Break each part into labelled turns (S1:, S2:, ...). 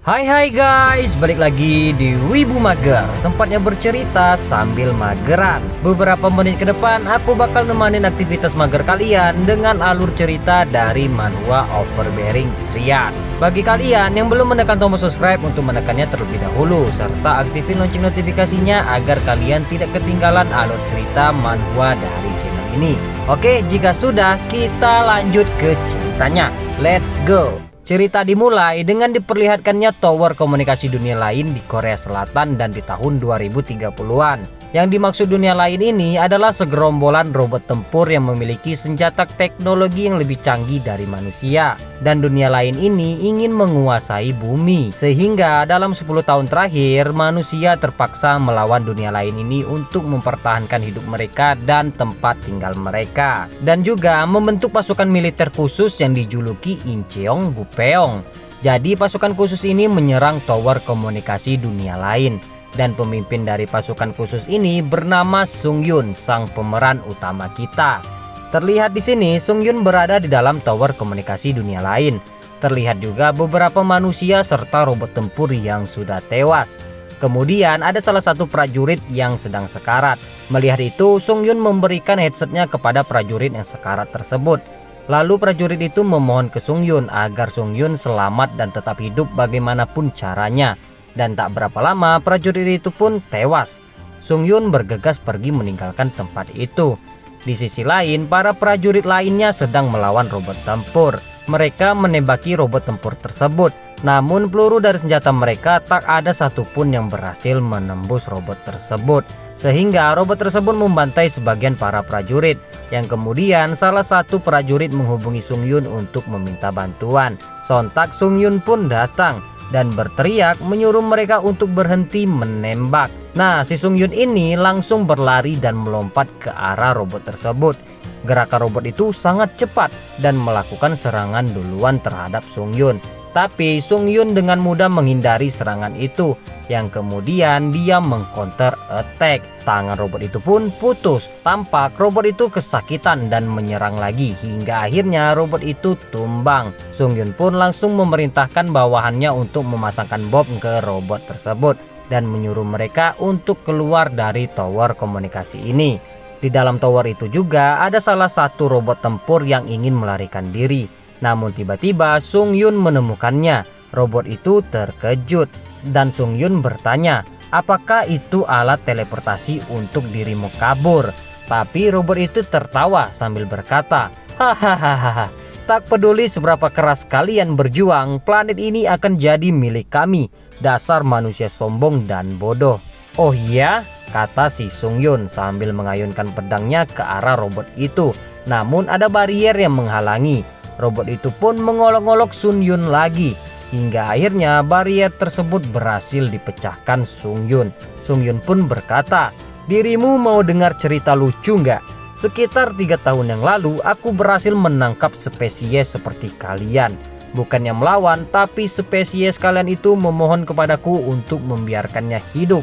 S1: Hai guys, balik lagi di Wibu Mager, tempatnya bercerita sambil mageran. Beberapa menit ke depan aku bakal nemanin aktivitas mager kalian dengan alur cerita dari manhwa Overbearing Triad. Bagi kalian yang belum menekan tombol subscribe untuk menekannya terlebih dahulu, serta aktifin lonceng notifikasinya agar kalian tidak ketinggalan alur cerita manhwa dari channel ini. Oke, jika sudah, kita lanjut ke ceritanya. Let's go. Cerita dimulai dengan diperlihatkannya tower komunikasi dunia lain di Korea Selatan dan di tahun 2030-an. Yang dimaksud dunia lain ini adalah segerombolan robot tempur yang memiliki senjata teknologi yang lebih canggih dari manusia. Dan dunia lain ini ingin menguasai bumi. Sehingga dalam 10 tahun terakhir manusia terpaksa melawan dunia lain ini untuk mempertahankan hidup mereka dan tempat tinggal mereka. Dan juga membentuk pasukan militer khusus yang dijuluki Incheon Bupeong. Jadi pasukan khusus ini menyerang tower komunikasi dunia lain. Dan pemimpin dari pasukan khusus ini bernama Sung Yun, sang pemeran utama kita. Terlihat di sini Sung Yun berada di dalam tower komunikasi dunia lain. Terlihat juga beberapa manusia serta robot tempur yang sudah tewas. Kemudian ada salah satu prajurit yang sedang sekarat. Melihat itu Sung Yun memberikan headsetnya kepada prajurit yang sekarat tersebut. Lalu prajurit itu memohon ke Sung Yun agar Sung Yun selamat dan tetap hidup bagaimanapun caranya. Dan tak berapa lama prajurit itu pun tewas. Sung Yun bergegas pergi meninggalkan tempat itu. Di sisi lain, para prajurit lainnya sedang melawan robot tempur. Mereka menembaki robot tempur tersebut. Namun peluru dari senjata mereka tak ada satupun yang berhasil menembus robot tersebut. Sehingga robot tersebut membantai sebagian para prajurit. Yang kemudian salah satu prajurit menghubungi Sung Yun untuk meminta bantuan. Sontak Sung Yun pun datang dan berteriak menyuruh mereka untuk berhenti menembak. Nah, si Sung Yun ini langsung berlari dan melompat ke arah robot tersebut. Gerakan robot itu sangat cepat dan melakukan serangan duluan terhadap Sung Yun. Tapi Sung Yun dengan mudah menghindari serangan itu, yang kemudian dia mengcounter attack. Tangan robot itu pun putus. Tampak robot itu kesakitan dan menyerang lagi hingga akhirnya robot itu tumbang. Sung Yun pun langsung memerintahkan bawahannya untuk memasangkan bom ke robot tersebut dan menyuruh mereka untuk keluar dari tower komunikasi ini. Di dalam tower itu juga ada salah satu robot tempur yang ingin melarikan diri. Namun tiba-tiba Sung Yun menemukannya. Robot itu terkejut dan Sung Yun bertanya, apakah itu alat teleportasi untuk dirimu kabur? Tapi robot itu tertawa sambil berkata, hahaha, tak peduli seberapa keras kalian berjuang, planet ini akan jadi milik kami. Dasar manusia sombong dan bodoh. Oh iya, kata si Sung Yun sambil mengayunkan pedangnya ke arah robot itu. Namun ada barier yang menghalangi. Robot itu pun mengolok-olok Sung Yun lagi. Hingga akhirnya barier tersebut berhasil dipecahkan Sung Yun. Sung Yun pun berkata, dirimu mau dengar cerita lucu nggak? Sekitar 3 tahun yang lalu aku berhasil menangkap spesies seperti kalian. Bukannya melawan, tapi spesies kalian itu memohon kepadaku untuk membiarkannya hidup.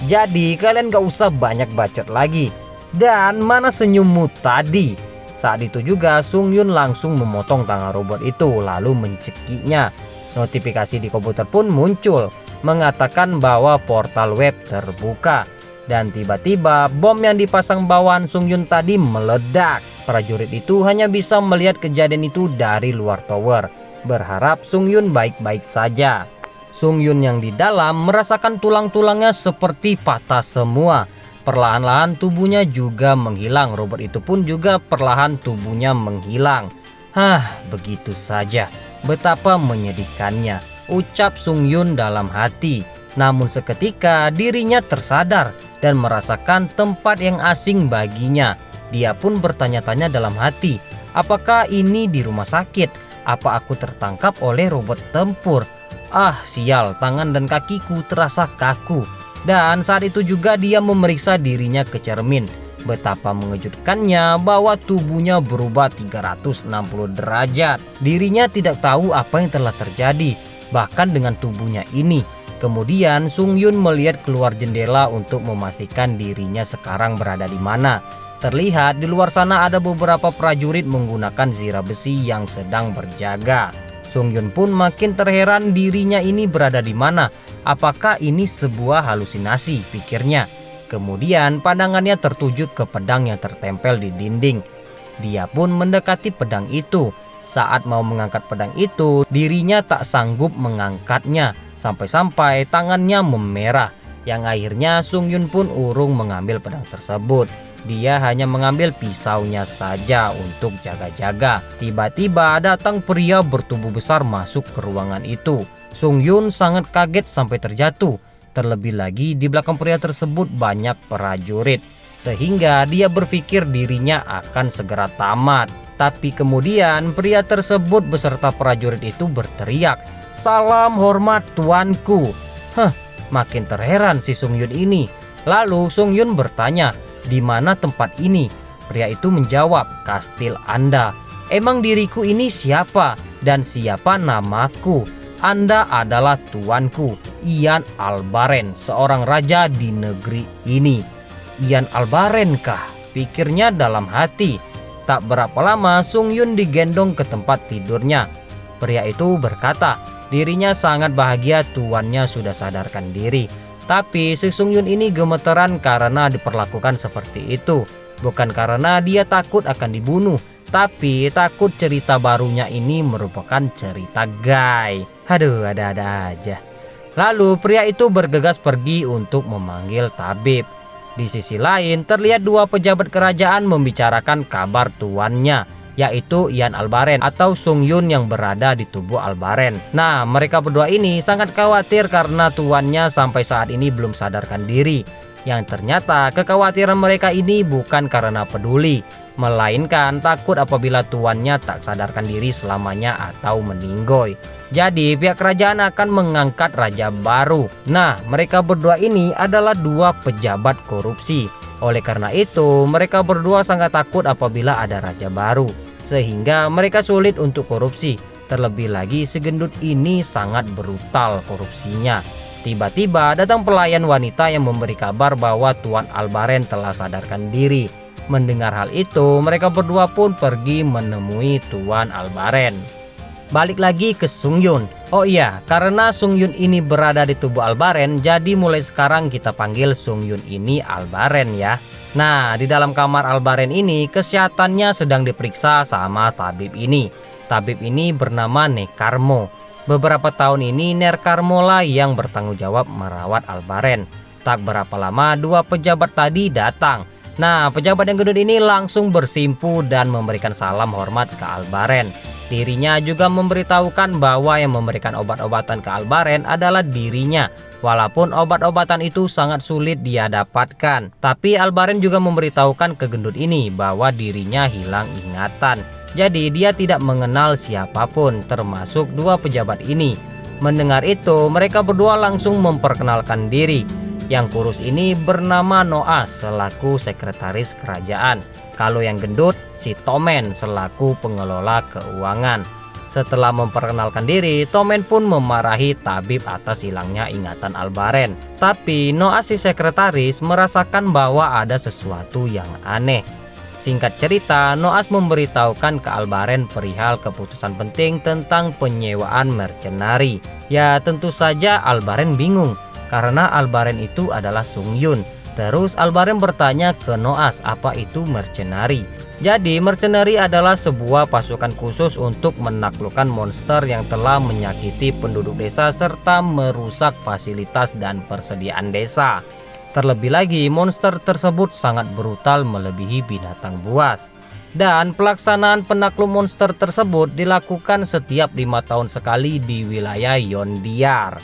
S1: Jadi kalian gak usah banyak bacot lagi. Dan mana senyummu tadi? Saat itu juga Sung Yun langsung memotong tangan robot itu lalu mencekiknya. Notifikasi di komputer pun muncul mengatakan bahwa portal web terbuka. Dan tiba-tiba bom yang dipasang bawahan Sung Yun tadi meledak. Prajurit itu hanya bisa melihat kejadian itu dari luar tower, berharap Sung Yun baik-baik saja. Sung Yun yang di dalam merasakan tulang-tulangnya seperti patah semua. Perlahan-lahan tubuhnya juga menghilang. Robot itu pun juga perlahan tubuhnya menghilang. Begitu saja. Betapa menyedihkannya, ucap Sung Yun dalam hati. Namun seketika dirinya tersadar dan merasakan tempat yang asing baginya. Dia pun bertanya-tanya dalam hati, apakah ini di rumah sakit? Apa aku tertangkap oleh robot tempur? Sial, tangan dan kakiku terasa kaku. Dan saat itu juga dia memeriksa dirinya ke cermin. Betapa mengejutkannya bahwa tubuhnya berubah 360 derajat. Dirinya tidak tahu apa yang telah terjadi, bahkan dengan tubuhnya ini. Kemudian Sung Yun melihat keluar jendela untuk memastikan dirinya sekarang berada di mana. Terlihat di luar sana ada beberapa prajurit menggunakan zirah besi yang sedang berjaga. Sung Yun pun makin terheran dirinya ini berada di mana. Apakah ini sebuah halusinasi, pikirnya. Kemudian pandangannya tertuju ke pedang yang tertempel di dinding. Dia pun mendekati pedang itu. Saat mau mengangkat pedang itu, dirinya tak sanggup mengangkatnya. Sampai-sampai tangannya memerah. Yang akhirnya Sung Yun pun urung mengambil pedang tersebut. Dia hanya mengambil pisaunya saja untuk jaga-jaga. Tiba-tiba datang pria bertubuh besar masuk ke ruangan itu. Sung Yun sangat kaget sampai terjatuh. Terlebih lagi di belakang pria tersebut banyak prajurit. Sehingga dia berpikir dirinya akan segera tamat. Tapi kemudian pria tersebut beserta prajurit itu berteriak, "Salam hormat tuanku." Makin terheran si Sung Yun ini. Lalu Sung Yun bertanya, "Di mana tempat ini?" Pria itu menjawab, "Kastil Anda." "Emang diriku ini siapa? Dan siapa namaku?" "Anda adalah tuanku, Ian Albaren, seorang raja di negeri ini." "Ian Albaren kah?" pikirnya dalam hati. Tak berapa lama Sung Yun digendong ke tempat tidurnya. Pria itu berkata, dirinya sangat bahagia tuannya sudah sadarkan diri. Tapi si Sung Yun ini gemeteran karena diperlakukan seperti itu. Bukan karena dia takut akan dibunuh, tapi takut cerita barunya ini merupakan cerita gay. Aduh, ada-ada aja. Lalu pria itu bergegas pergi untuk memanggil tabib. Di sisi lain terlihat dua pejabat kerajaan membicarakan kabar tuannya, yaitu Ian Albaren atau Sung Yun yang berada di tubuh Albaren. Nah, mereka berdua ini sangat khawatir karena tuannya sampai saat ini belum sadarkan diri. Yang ternyata kekhawatiran mereka ini bukan karena peduli, melainkan takut apabila tuannya tak sadarkan diri selamanya atau meninggoy. Jadi pihak kerajaan akan mengangkat raja baru. Nah, mereka berdua ini adalah dua pejabat korupsi. Oleh karena itu, mereka berdua sangat takut apabila ada raja baru, sehingga mereka sulit untuk korupsi. Terlebih lagi si gendut ini sangat brutal korupsinya. Tiba-tiba datang pelayan wanita yang memberi kabar bahwa Tuan Albaren telah sadarkan diri. Mendengar hal itu, mereka berdua pun pergi menemui Tuan Albaren. Balik lagi ke Sung Yun. Oh iya, karena Sung Yun ini berada di tubuh Albaren, jadi mulai sekarang kita panggil Sung Yun ini Albaren ya. Nah, di dalam kamar Albaren ini kesehatannya sedang diperiksa sama tabib ini. Tabib ini bernama Nekarmo. Beberapa tahun ini Nekarmo lah yang bertanggung jawab merawat Albaren. Tak berapa lama dua pejabat tadi datang. Nah, pejabat yang gendut ini langsung bersimpu dan memberikan salam hormat ke Albaren. Dirinya juga memberitahukan bahwa yang memberikan obat-obatan ke Albaren adalah dirinya. Walaupun obat-obatan itu sangat sulit dia dapatkan. Tapi Albaren juga memberitahukan ke gendut ini bahwa dirinya hilang ingatan. Jadi dia tidak mengenal siapapun termasuk dua pejabat ini. Mendengar itu mereka berdua langsung memperkenalkan diri. Yang kurus ini bernama Noas selaku sekretaris kerajaan. Kalau yang gendut si Tomen selaku pengelola keuangan. Setelah memperkenalkan diri, Tomen pun memarahi tabib atas hilangnya ingatan Albaren. Tapi Noas si sekretaris merasakan bahwa ada sesuatu yang aneh. Singkat cerita, Noas memberitahukan ke Albaren perihal keputusan penting tentang penyewaan mercenari. Ya tentu saja Albaren bingung karena Albaren itu adalah Sung Yun. Terus Albaren bertanya ke Noas apa itu mercenari. Jadi mercenari adalah sebuah pasukan khusus untuk menaklukkan monster yang telah menyakiti penduduk desa serta merusak fasilitas dan persediaan desa. Terlebih lagi monster tersebut sangat brutal melebihi binatang buas. Dan pelaksanaan penakluk monster tersebut dilakukan setiap 5 tahun sekali di wilayah Yondiar.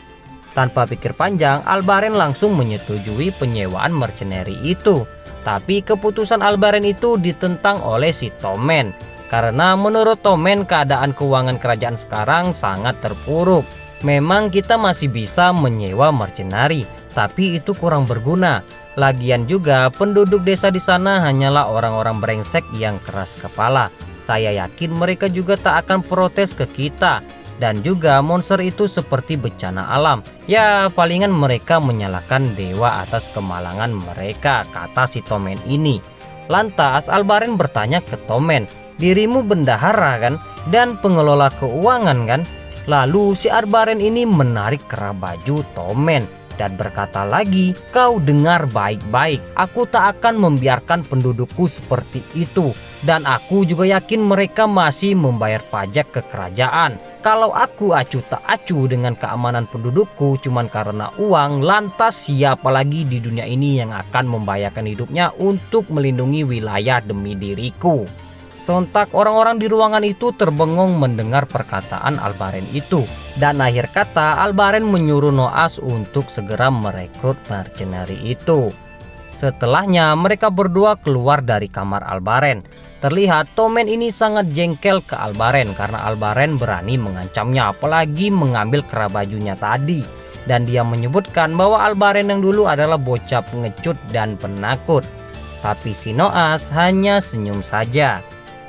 S1: Tanpa pikir panjang, Albaren langsung menyetujui penyewaan mercenari itu. Tapi keputusan Albaren itu ditentang oleh si Tomen. Karena menurut Tomen keadaan keuangan kerajaan sekarang sangat terpuruk. Memang kita masih bisa menyewa mercenari, tapi itu kurang berguna. Lagian juga penduduk desa di sana hanyalah orang-orang brengsek yang keras kepala. Saya yakin mereka juga tak akan protes ke kita. Dan juga monster itu seperti bencana alam. Ya palingan mereka menyalahkan dewa atas kemalangan mereka, kata si Tomen ini. Lantas Albaren bertanya ke Tomen, dirimu bendahara kan? Dan pengelola keuangan kan? Lalu si Albaren ini menarik kerah baju Tommen dan berkata lagi, "Kau dengar baik-baik, aku tak akan membiarkan pendudukku seperti itu. Dan aku juga yakin mereka masih membayar pajak ke kerajaan. Kalau aku acuh tak acuh dengan keamanan pendudukku cuman karena uang, lantas siapa lagi di dunia ini yang akan membahayakan hidupnya untuk melindungi wilayah demi diriku?" Sontak orang-orang di ruangan itu terbengong mendengar perkataan Albaren itu. Dan akhir kata Albaren menyuruh Noas untuk segera merekrut mercenary itu. Setelahnya mereka berdua keluar dari kamar Albaren. Terlihat Tommen ini sangat jengkel ke Albaren karena Albaren berani mengancamnya, apalagi mengambil kerah bajunya tadi. Dan dia menyebutkan bahwa Albaren yang dulu adalah bocah pengecut dan penakut. Tapi si Noas hanya senyum saja.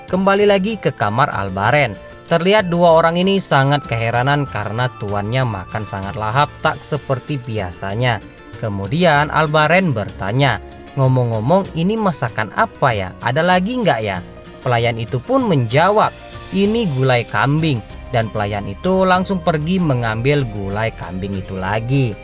S1: Kembali lagi ke kamar Albaren. Terlihat dua orang ini sangat keheranan karena tuannya makan sangat lahap tak seperti biasanya. Kemudian Albaren bertanya, "Ngomong-ngomong, ini masakan apa ya? Ada lagi nggak ya?" Pelayan itu pun menjawab, "Ini gulai kambing." Dan pelayan itu langsung pergi mengambil gulai kambing itu lagi.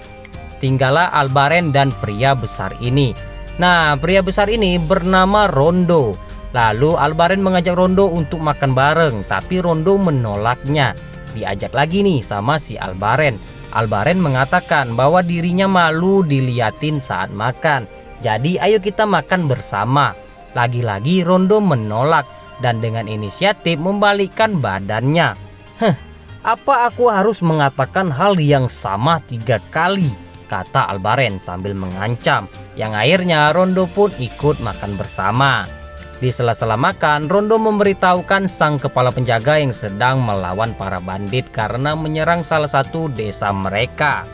S1: Tinggallah Albaren dan pria besar ini. Nah, pria besar ini bernama Rondo. Lalu Albaren mengajak Rondo untuk makan bareng, tapi Rondo menolaknya. Diajak lagi nih sama si Albaren. Albaren mengatakan bahwa dirinya malu diliatin saat makan. Jadi ayo kita makan bersama. Lagi-lagi Rondo menolak dan dengan inisiatif membalikkan badannya. Apa aku harus mengatakan hal yang sama 3 kali? Kata Albaren sambil mengancam. Yang akhirnya Rondo pun ikut makan bersama. Di sela-sela makan, Rondo memberitahukan sang kepala penjaga yang sedang melawan para bandit karena menyerang salah satu desa mereka.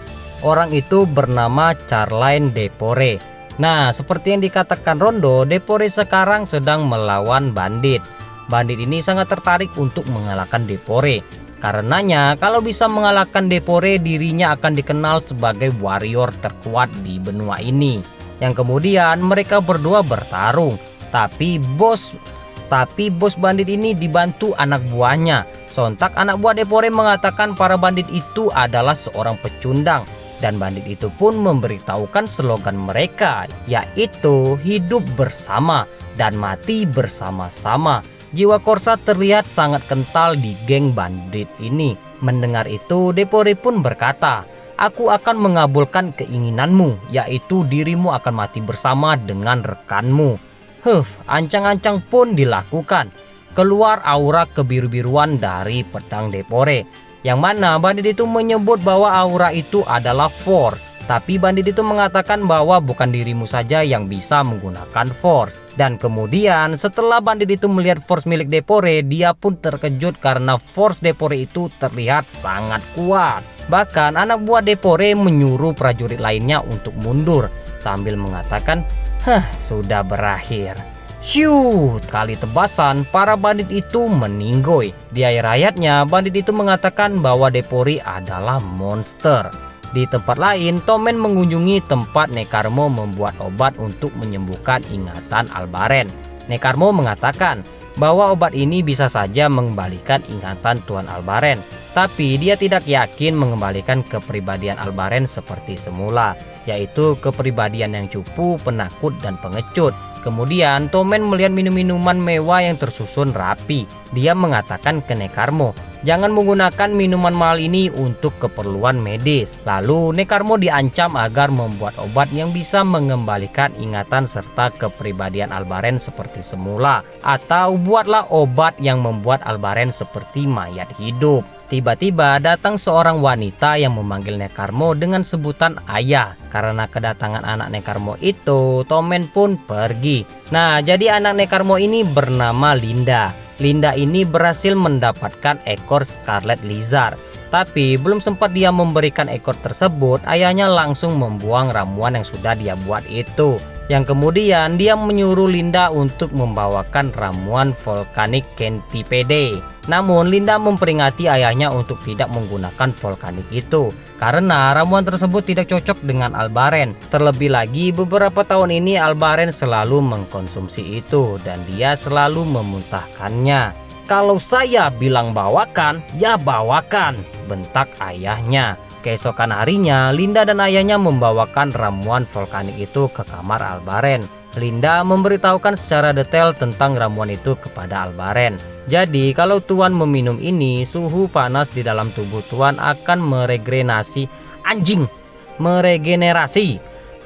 S1: Orang itu bernama Charlaine Depore. Nah, seperti yang dikatakan Rondo, Depore sekarang sedang melawan bandit. Bandit ini sangat tertarik untuk mengalahkan Depore. Karenanya, kalau bisa mengalahkan Depore, dirinya akan dikenal sebagai warrior terkuat di benua ini. Yang kemudian mereka berdua bertarung. Tapi bos bandit ini dibantu anak buahnya. Sontak anak buah Depore mengatakan para bandit itu adalah seorang pecundang. Dan bandit itu pun memberitahukan slogan mereka, yaitu hidup bersama dan mati bersama-sama. Jiwa Korsa terlihat sangat kental di geng bandit ini. Mendengar itu Depore pun berkata, "Aku akan mengabulkan keinginanmu, yaitu dirimu akan mati bersama dengan rekanmu." Ancang-ancang pun dilakukan. Keluar aura kebiru-biruan dari pedang Depore, yang mana bandit itu menyebut bahwa aura itu adalah force. Tapi bandit itu mengatakan bahwa bukan dirimu saja yang bisa menggunakan force. Dan kemudian setelah bandit itu melihat force milik Depore, dia pun terkejut karena force Depore itu terlihat sangat kuat. Bahkan anak buah Depore menyuruh prajurit lainnya untuk mundur sambil mengatakan, sudah berakhir. Syut, kali tebasan para bandit itu meninggoy. Di akhir hayatnya bandit itu mengatakan bahwa Depore adalah monster. Di tempat lain, Tommen mengunjungi tempat Nekarmo membuat obat untuk menyembuhkan ingatan Albaren. Nekarmo mengatakan bahwa obat ini bisa saja mengembalikan ingatan Tuan Albaren. Tapi dia tidak yakin mengembalikan kepribadian Albaren seperti semula, yaitu kepribadian yang cupu, penakut, dan pengecut. Kemudian Tommen melihat minum-minuman mewah yang tersusun rapi. Dia mengatakan ke Nekarmo, jangan menggunakan minuman mahal ini untuk keperluan medis. Lalu Nekarmo diancam agar membuat obat yang bisa mengembalikan ingatan serta kepribadian Albaren seperti semula. Atau buatlah obat yang membuat Albaren seperti mayat hidup. Tiba-tiba datang seorang wanita yang memanggil Nekarmo dengan sebutan ayah. Karena kedatangan anak Nekarmo itu, Tommen pun pergi. Nah, jadi anak Nekarmo ini bernama Linda. Linda ini berhasil mendapatkan ekor Scarlet Lizard. Tapi belum sempat dia memberikan ekor tersebut, ayahnya langsung membuang ramuan yang sudah dia buat itu. Yang kemudian dia menyuruh Linda untuk membawakan ramuan Volcanic Centipede. Namun Linda memperingati ayahnya untuk tidak menggunakan volkanik itu karena ramuan tersebut tidak cocok dengan Albaren. Terlebih lagi beberapa tahun ini Albaren selalu mengkonsumsi itu dan dia selalu memuntahkannya. Kalau saya bilang bawakan, ya bawakan, bentak ayahnya. Keesokan harinya, Linda dan ayahnya membawakan ramuan vulkanik itu ke kamar Albaren. Linda memberitahukan secara detail tentang ramuan itu kepada Albaren. Jadi kalau Tuan meminum ini, suhu panas di dalam tubuh Tuan akan meregenerasi.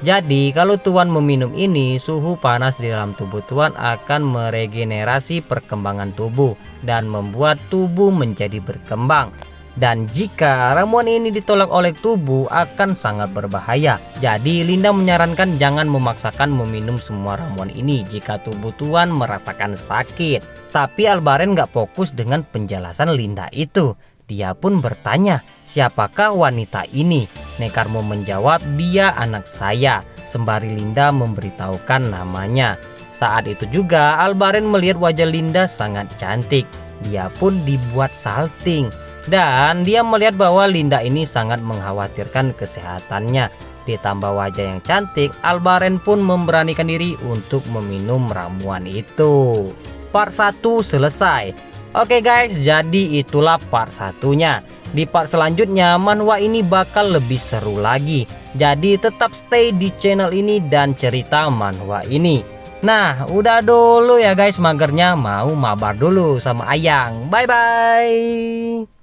S1: Jadi kalau Tuan meminum ini, suhu panas di dalam tubuh Tuan akan meregenerasi perkembangan tubuh dan membuat tubuh menjadi berkembang. Dan jika ramuan ini ditolak oleh tubuh akan sangat berbahaya. Jadi Linda menyarankan jangan memaksakan meminum semua ramuan ini jika tubuh Tuan merasakan sakit. Tapi Albaren gak fokus dengan penjelasan Linda itu. Dia pun bertanya, siapakah wanita ini? Nekarmo menjawab, dia anak saya. Sembari Linda memberitahukan namanya. Saat itu juga Albaren melihat wajah Linda sangat cantik. Dia pun dibuat salting. Dan dia melihat bahwa Linda ini sangat mengkhawatirkan kesehatannya. Ditambah wajah yang cantik, Albaren pun memberanikan diri untuk meminum ramuan itu. Part 1 selesai. Oke guys, jadi itulah part satunya. Di part selanjutnya manhwa ini bakal lebih seru lagi. Jadi tetap stay di channel ini dan cerita manhwa ini. Nah, udah dulu ya guys magernya, mau mabar dulu sama Ayang. Bye bye.